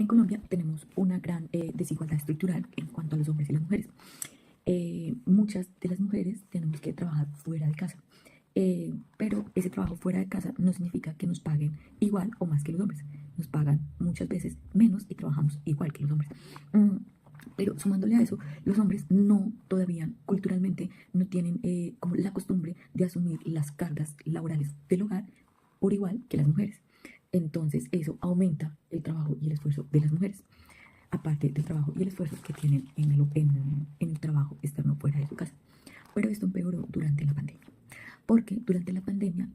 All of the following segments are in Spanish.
En Colombia tenemos una gran desigualdad estructural en cuanto a los hombres y las mujeres. Muchas de las mujeres tenemos que trabajar fuera de casa, pero ese trabajo fuera de casa no significa que nos paguen igual o más que los hombres. Nos pagan muchas veces menos y trabajamos igual que los hombres. Mm, pero sumándole a eso, los hombres no todavía culturalmente no tienen como la costumbre de asumir las cargas laborales del hogar por igual que las mujeres. Entonces eso aumenta el trabajo y el esfuerzo de las mujeres, aparte del trabajo y el esfuerzo que tienen en el trabajo externo fuera de su casa. Pero esto empeoró durante la pandemia, porque durante la pandemia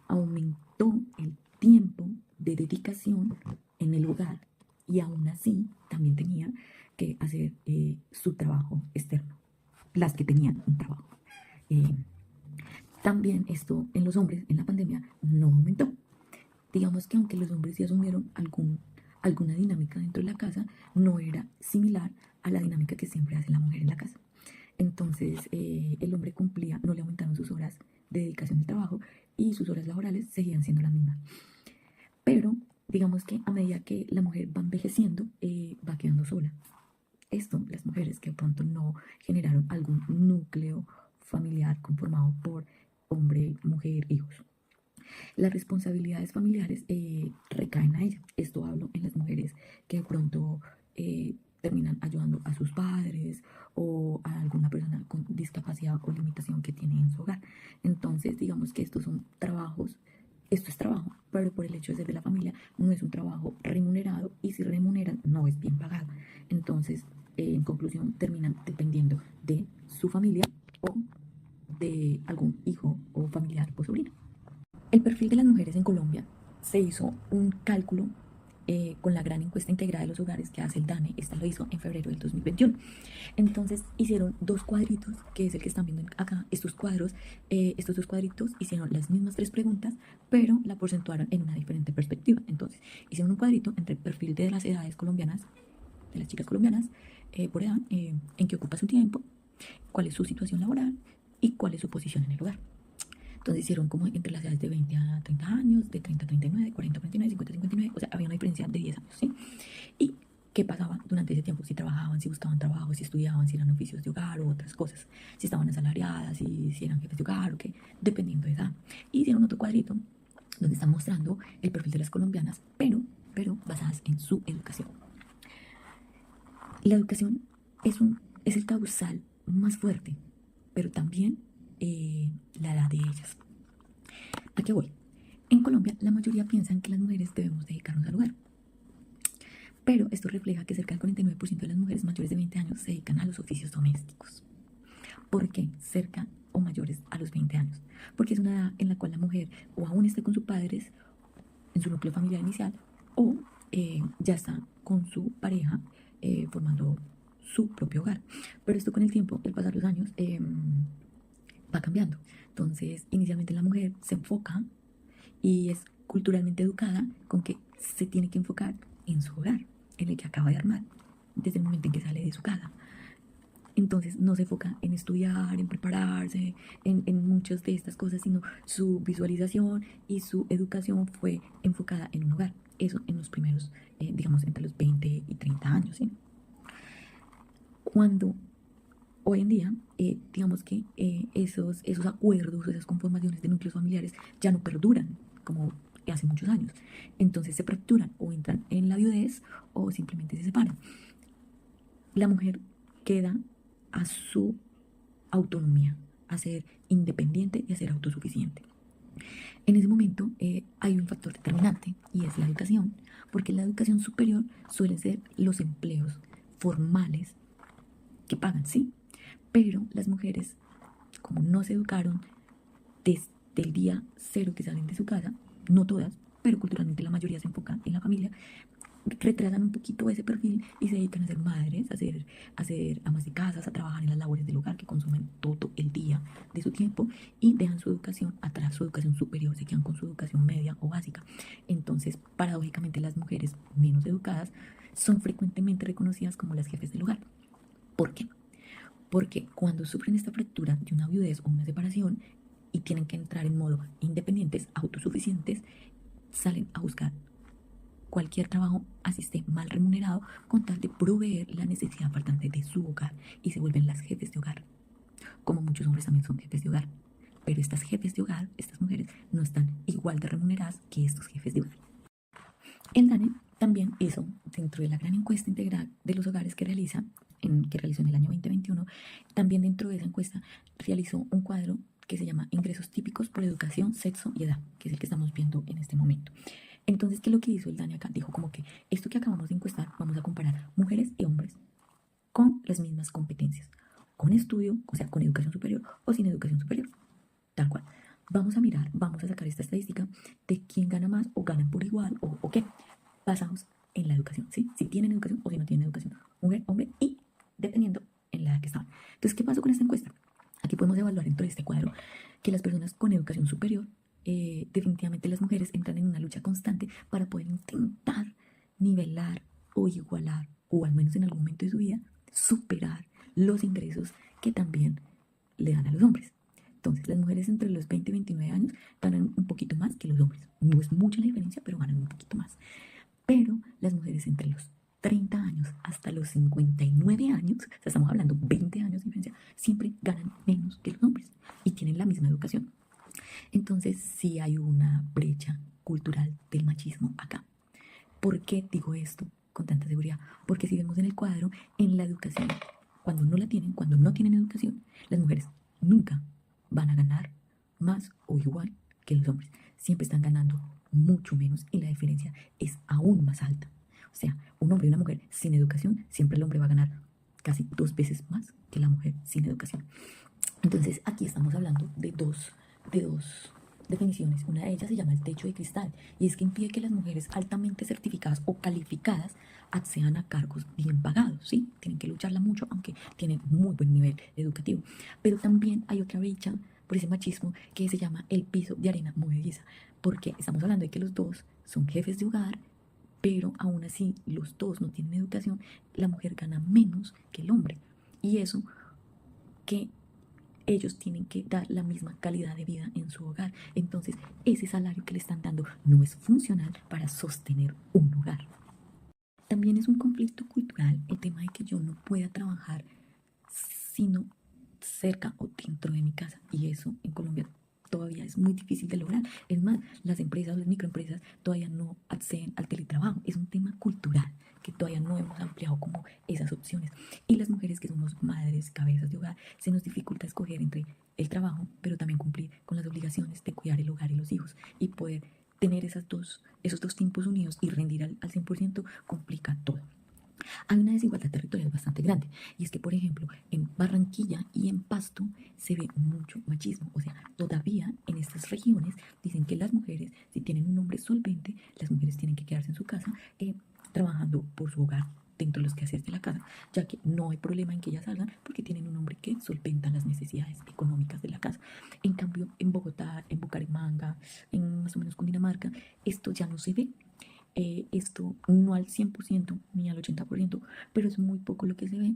aumentó el tiempo de dedicación en el hogar y aún así también tenía que hacer su trabajo externo, las que tenían un trabajo. Eh, También esto en los hombres en la pandemia no aumentó. Digamos que aunque los hombres sí asumieron alguna dinámica dentro de la casa, no era similar a la dinámica que siempre hace la mujer en la casa. Entonces el hombre cumplía, no le aumentaron sus horas de dedicación al trabajo y sus horas laborales seguían siendo las mismas. Pero digamos que a medida que la mujer va envejeciendo, va quedando sola. Esto, las mujeres que de pronto no generaron algún núcleo familiar conformado por hombre, mujer, hijos. Las responsabilidades familiares recaen a ella. Esto hablo en las mujeres que de pronto terminan ayudando a sus padres o a alguna persona con discapacidad o limitación que tiene en su hogar. Entonces, digamos que estos son trabajos, esto es trabajo, pero por el hecho de ser de la familia no es un trabajo remunerado y si remuneran no es bien pagado. Entonces, en conclusión, terminan dependiendo de su familia o de algún hijo o familiar o sobrino. El perfil de las mujeres en Colombia se hizo un cálculo con la gran encuesta integrada de los hogares que hace el DANE. Esta lo hizo en febrero del 2021. Entonces hicieron dos cuadritos, que es el que están viendo acá, estos cuadros, estos dos cuadritos hicieron las mismas tres preguntas, pero la porcentuaron en una diferente perspectiva. Entonces hicieron un cuadrito entre el perfil de las edades colombianas, de las chicas colombianas, por edad, en qué ocupa su tiempo, cuál es su situación laboral y cuál es su posición en el hogar. Entonces hicieron como entre las edades de 20 a 30 años, de 30 a 39, 40 a 49, 50 a 59, o sea, había una diferencia de 10 años, ¿sí? ¿Y qué pasaba durante ese tiempo? Si trabajaban, si buscaban trabajo, si estudiaban, si eran oficios de hogar o otras cosas, si estaban asalariadas, si eran jefes de hogar o qué, dependiendo de edad. Y hicieron otro cuadrito donde están mostrando el perfil de las colombianas, pero basadas en su educación. La educación es el causal más fuerte, pero también la edad de ellas. ¿A qué voy? En Colombia, la mayoría piensan que las mujeres debemos dedicarnos al hogar. Pero esto refleja que cerca del 49% de las mujeres mayores de 20 años se dedican a los oficios domésticos. ¿Por qué? Cerca o mayores a los 20 años. Porque es una edad en la cual la mujer o aún está con sus padres en su núcleo familiar inicial o ya está con su pareja formando su propio hogar. Pero esto con el tiempo, al pasar los años, va cambiando. Entonces, inicialmente la mujer se enfoca y es culturalmente educada con que se tiene que enfocar en su hogar, en el que acaba de armar, desde el momento en que sale de su casa. Entonces no se enfoca en estudiar, en prepararse, en muchas de estas cosas, sino su visualización y su educación fue enfocada en un hogar. Eso en los primeros, digamos, entre los 20 y 30 años. ¿Sí? Cuando hoy en día, digamos que esos acuerdos, esas conformaciones de núcleos familiares ya no perduran como hace muchos años. Entonces se fracturan o entran en la viudez o simplemente se separan. La mujer queda a su autonomía, a ser independiente y a ser autosuficiente. En ese momento hay un factor determinante y es la educación, porque la educación superior suele ser los empleos formales que pagan, sí, pero las mujeres, como no se educaron desde el día cero que salen de su casa, no todas, pero culturalmente la mayoría se enfoca en la familia, retrasan un poquito ese perfil y se dedican a ser madres, a ser amas de casas, a trabajar en las labores del hogar que consumen todo el día de su tiempo y dejan su educación atrás, su educación superior, se quedan con su educación media o básica. Entonces, paradójicamente, las mujeres menos educadas son frecuentemente reconocidas como las jefes del hogar. ¿Por qué? Porque cuando sufren esta fractura de una viudez o una separación y tienen que entrar en modo independientes, autosuficientes, salen a buscar cualquier trabajo, así esté mal remunerado, con tal de proveer la necesidad faltante de su hogar, y se vuelven las jefes de hogar, como muchos hombres también son jefes de hogar. Pero estas jefes de hogar, estas mujeres, no están igual de remuneradas que estos jefes de hogar. El DANE también hizo, dentro de la gran encuesta integral de los hogares que realizó en el año 2021, también dentro de esa encuesta realizó un cuadro que se llama Ingresos típicos por educación, sexo y edad, que es el que estamos viendo en este momento. Entonces, ¿qué es lo que hizo el DANE acá? Dijo como que esto que acabamos de encuestar, vamos a comparar mujeres y hombres con las mismas competencias, con estudio, o sea, con educación superior o sin educación superior, tal cual. Vamos a mirar, vamos a sacar esta estadística de quién gana más o ganan por igual o qué, basados en la educación, ¿sí? Si tienen educación o si no tienen educación, mujer, hombre, y dependiendo en la edad que estaban. Entonces, ¿qué pasó con esta encuesta? Aquí podemos evaluar dentro de este cuadro que las personas con educación superior, definitivamente las mujeres entran en una lucha constante para poder intentar nivelar o igualar, o al menos en algún momento de su vida, superar los ingresos que también le dan a los hombres. Entonces, las mujeres entre los 20 y 29 años ganan un poquito más que los hombres. No es mucha la diferencia, pero ganan un poquito más. Pero las mujeres entre los 30 años hasta los 59 años, o sea, estamos hablando 20 años de diferencia, siempre ganan menos que los hombres y tienen la misma educación. Entonces, sí hay una brecha cultural del machismo acá. ¿Por qué digo esto con tanta seguridad? Porque si vemos en el cuadro, en la educación, cuando no la tienen, cuando no tienen educación, las mujeres nunca van a ganar más o igual que los hombres. Siempre están ganando mucho menos y la diferencia es aún más alta. O sea, un hombre y una mujer sin educación, siempre el hombre va a ganar casi 2 veces más que la mujer sin educación. Entonces, aquí estamos hablando de dos definiciones. Una de ellas se llama el techo de cristal y es que impide que las mujeres altamente certificadas o calificadas accedan a cargos bien pagados, ¿sí? Tienen que lucharla mucho, aunque tienen muy buen nivel educativo. Pero también hay otra brecha por ese machismo que se llama el piso de arena movediza, porque estamos hablando de que los dos son jefes de hogar, pero aún así los dos no tienen educación, la mujer gana menos que el hombre. Y eso que ellos tienen que dar la misma calidad de vida en su hogar. Entonces, ese salario que le están dando no es funcional para sostener un hogar. También es un conflicto cultural el tema de que yo no pueda trabajar sino cerca o dentro de mi casa. Y eso en Colombia todavía es muy difícil de lograr. Es más, las empresas, las microempresas todavía no acceden al teletrabajo. Es un tema cultural que todavía no hemos ampliado como esas opciones. Y las mujeres que somos madres, cabezas de hogar, se nos dificulta escoger entre el trabajo, pero también cumplir con las obligaciones de cuidar el hogar y los hijos y poder tener esos dos tiempos unidos y rendir al 100% complica todo. Hay una desigualdad territorial bastante grande y es que, por ejemplo, en Barranquilla y en Pasto se ve mucho machismo. O sea, todavía en estas regiones dicen que las mujeres, si tienen un hombre solvente, las mujeres tienen que quedarse en su casa trabajando por su hogar dentro de los quehaceres de la casa, ya que no hay problema en que ellas salgan porque tienen un hombre que solventa las necesidades económicas de la casa. En cambio, en Bogotá, en Bucaramanga, en más o menos Cundinamarca, esto ya no se ve. Esto no al 100% ni al 80%, pero es muy poco lo que se ve,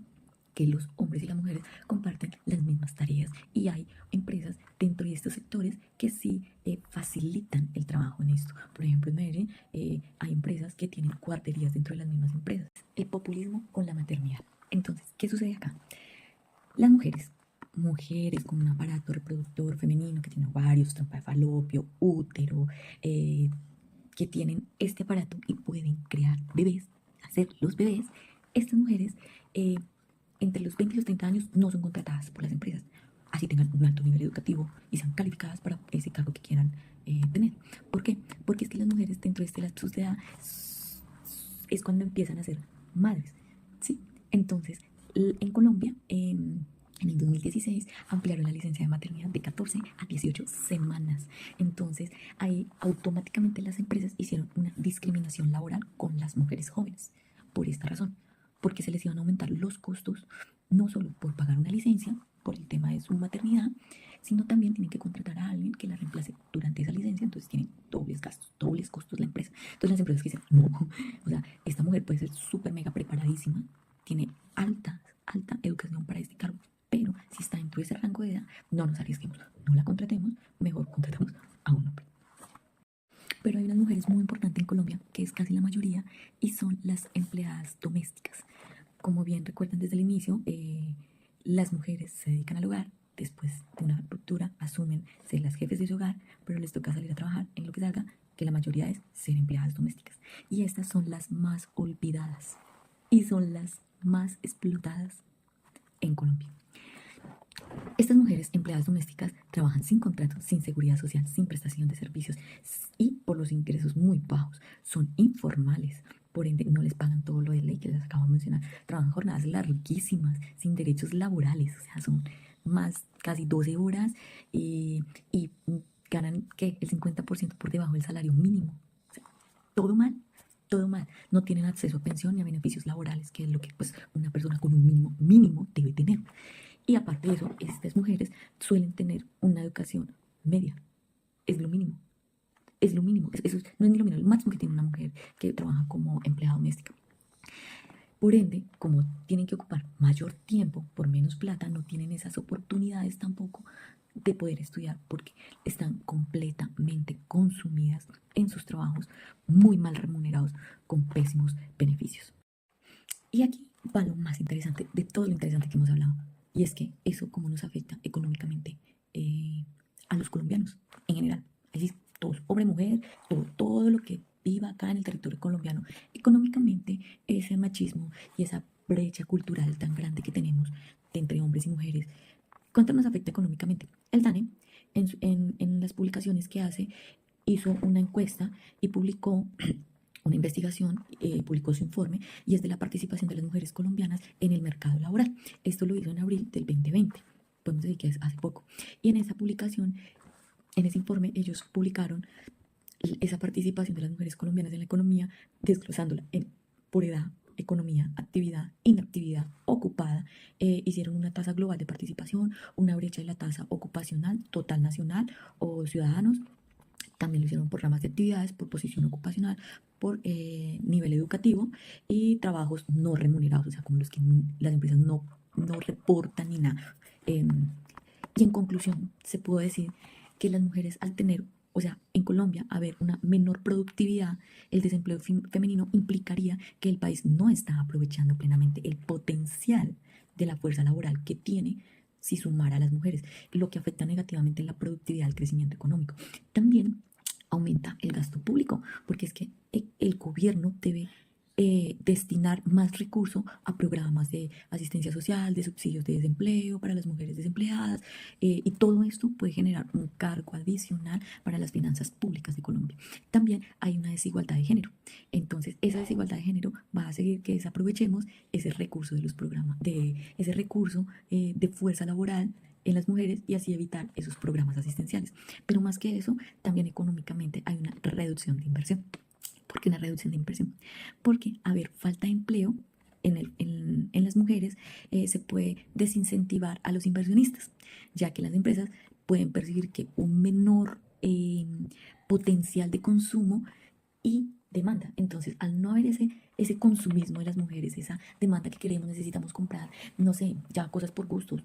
que los hombres y las mujeres comparten las mismas tareas y hay empresas dentro de estos sectores que sí facilitan el trabajo en esto. Por ejemplo, en Medellín hay empresas que tienen guarderías dentro de las mismas empresas. El populismo con la maternidad. Entonces, ¿qué sucede acá? Las mujeres con un aparato reproductor femenino que tiene ovarios, trompa de falopio, útero, que tienen este aparato y pueden crear bebés, hacer los bebés, estas mujeres entre los 20 y los 30 años no son contratadas por las empresas, así tengan un alto nivel educativo y sean calificadas para ese cargo que quieran tener. ¿Por qué? Porque es que las mujeres dentro de este lapsus de edad es cuando empiezan a ser madres, ¿sí? Entonces, en Colombia, en el 2016 ampliaron la licencia de maternidad de 14 a 18 semanas. Entonces, ahí automáticamente las empresas hicieron una discriminación laboral con las mujeres jóvenes. Por esta razón, porque se les iban a aumentar los costos, no solo por pagar una licencia, por el tema de su maternidad, sino también tienen que contratar a alguien que la reemplace durante esa licencia, entonces tienen dobles gastos, dobles costos la empresa. Entonces las empresas que dicen, no, o sea, esta mujer puede ser súper mega preparadísima, tiene alta educación para este cargo, pero si está dentro de ese rango de edad, no nos arriesguemos, no la contratemos, mejor contratamos a un hombre. Pero hay unas mujeres muy importantes en Colombia, que es casi la mayoría, y son las empleadas domésticas. Como bien recuerdan desde el inicio, las mujeres se dedican al hogar, después de una ruptura asumen ser las jefes de su hogar, pero les toca salir a trabajar en lo que salga, que la mayoría es ser empleadas domésticas. Y estas son las más olvidadas y son las más explotadas en Colombia. Estas mujeres empleadas domésticas trabajan sin contrato, sin seguridad social, sin prestación de servicios y por los ingresos muy bajos. Son informales, por ende no les pagan todo lo de ley que les acabo de mencionar. Trabajan jornadas larguísimas, sin derechos laborales, o sea, son más casi 12 horas y ganan ¿qué? El 50% por debajo del salario mínimo. O sea, todo mal. Todo mal, no tienen acceso a pensión ni a beneficios laborales, que es lo que pues, una persona con un mínimo debe tener. Y aparte de eso, estas mujeres suelen tener una educación media. Es lo mínimo. Es lo mínimo. Eso no es ni lo mínimo, lo máximo que tiene una mujer que trabaja como empleada doméstica. Por ende, como tienen que ocupar mayor tiempo por menos plata, no tienen esas oportunidades tampoco de poder estudiar porque están completamente consumidas en sus trabajos, muy mal remunerados, con pésimos beneficios. Y aquí va lo más interesante de todo lo interesante que hemos hablado. Y es que eso cómo nos afecta económicamente a los colombianos en general. Así, todos, hombre, mujer, todo lo que viva acá en el territorio colombiano. Económicamente, ese machismo y esa brecha cultural tan grande que tenemos entre hombres y mujeres, ¿cuánto nos afecta económicamente? El DANE, en las publicaciones que hace, hizo una encuesta y publicó una investigación, publicó su informe y es de la participación de las mujeres colombianas en el mercado laboral. Esto lo hizo en abril del 2020, podemos decir que es hace poco. Y en esa publicación, en ese informe, ellos publicaron esa participación de las mujeres colombianas en la economía, desglosándola por edad, economía, actividad, inactividad, ocupada. Hicieron una tasa global de participación, una brecha de la tasa ocupacional, total nacional o ciudadanos. También lo hicieron por ramas de actividades, por posición ocupacional, por nivel educativo y trabajos no remunerados, o sea, como los que las empresas no reportan ni nada. Y en conclusión, se puede decir que las mujeres al tener, o sea, en Colombia, haber una menor productividad, el desempleo femenino implicaría que el país no está aprovechando plenamente el potencial de la fuerza laboral que tiene si sumara a las mujeres, lo que afecta negativamente la productividad, el crecimiento económico. También aumenta el gasto público, porque es que el gobierno debe destinar más recursos a programas de asistencia social, de subsidios de desempleo para las mujeres desempleadas, y todo esto puede generar un cargo adicional para las finanzas públicas de Colombia. También hay una desigualdad de género, entonces esa desigualdad de género va a seguir que desaprovechemos ese recurso de los programas, de ese recurso de fuerza laboral en las mujeres y así evitar esos programas asistenciales. Pero más que eso, también económicamente hay una reducción de inversión. ¿Por qué una reducción de inversión? Porque, a ver, falta de empleo en las mujeres, se puede desincentivar a los inversionistas, ya que las empresas pueden percibir que un menor potencial de consumo y demanda. Entonces, al no haber ese consumismo de las mujeres, esa demanda que queremos, necesitamos comprar, no sé, ya cosas por gustos,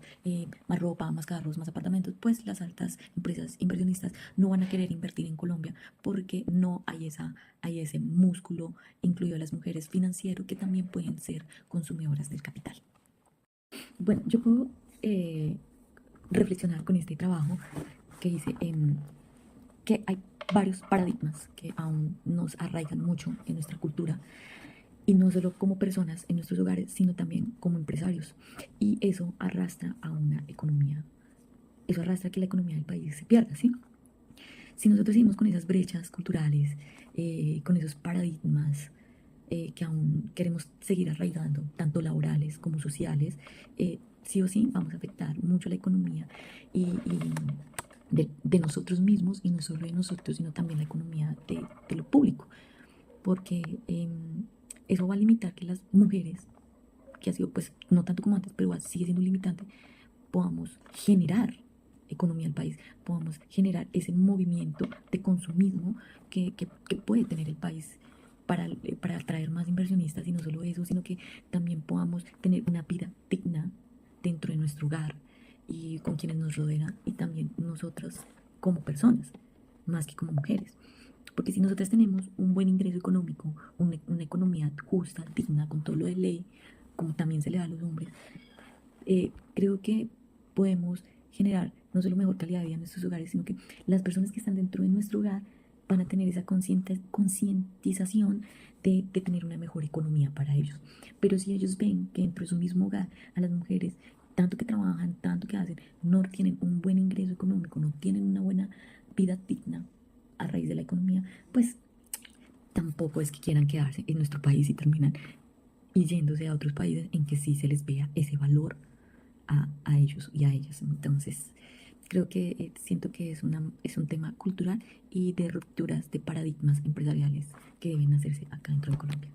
más ropa, más carros, más apartamentos, pues las altas empresas inversionistas no van a querer invertir en Colombia porque no hay ese músculo, incluido las mujeres financiero, que también pueden ser consumidoras del capital. Bueno, yo puedo reflexionar con este trabajo que hice que hay varios paradigmas que aún nos arraigan mucho en nuestra cultura y no solo como personas en nuestros hogares, sino también como empresarios. Y eso arrastra a una economía, eso arrastra a que la economía del país se pierda, ¿sí? Si nosotros seguimos con esas brechas culturales, con esos paradigmas que aún queremos seguir arraigando, tanto laborales como sociales, sí o sí vamos a afectar mucho la economía y de nosotros mismos, y no solo de nosotros, sino también la economía de lo público, porque eso va a limitar que las mujeres, que ha sido pues no tanto como antes, pero sigue siendo un limitante, podamos generar economía del país, podamos generar ese movimiento de consumismo que puede tener el país para atraer más inversionistas, y no solo eso, sino que también podamos tener una vida digna dentro de nuestro hogar y con quienes nos rodean y también nosotras como personas, más que como mujeres. Porque si nosotros tenemos un buen ingreso económico, una economía justa, digna, con todo lo de ley, como también se le da a los hombres, creo que podemos generar no solo mejor calidad de vida en nuestros hogares, sino que las personas que están dentro de nuestro hogar van a tener esa concientización de tener una mejor economía para ellos. Pero si ellos ven que dentro de su mismo hogar a las mujeres, tanto que trabajan, tanto que hacen, no tienen un buen ingreso económico, no tienen una buena vida digna a raíz de la economía, pues tampoco es que quieran quedarse en nuestro país y terminan yéndose a otros países en que sí se les vea ese valor a ellos y a ellas. Entonces, creo que siento que es un tema cultural y de rupturas de paradigmas empresariales que deben hacerse acá dentro de Colombia.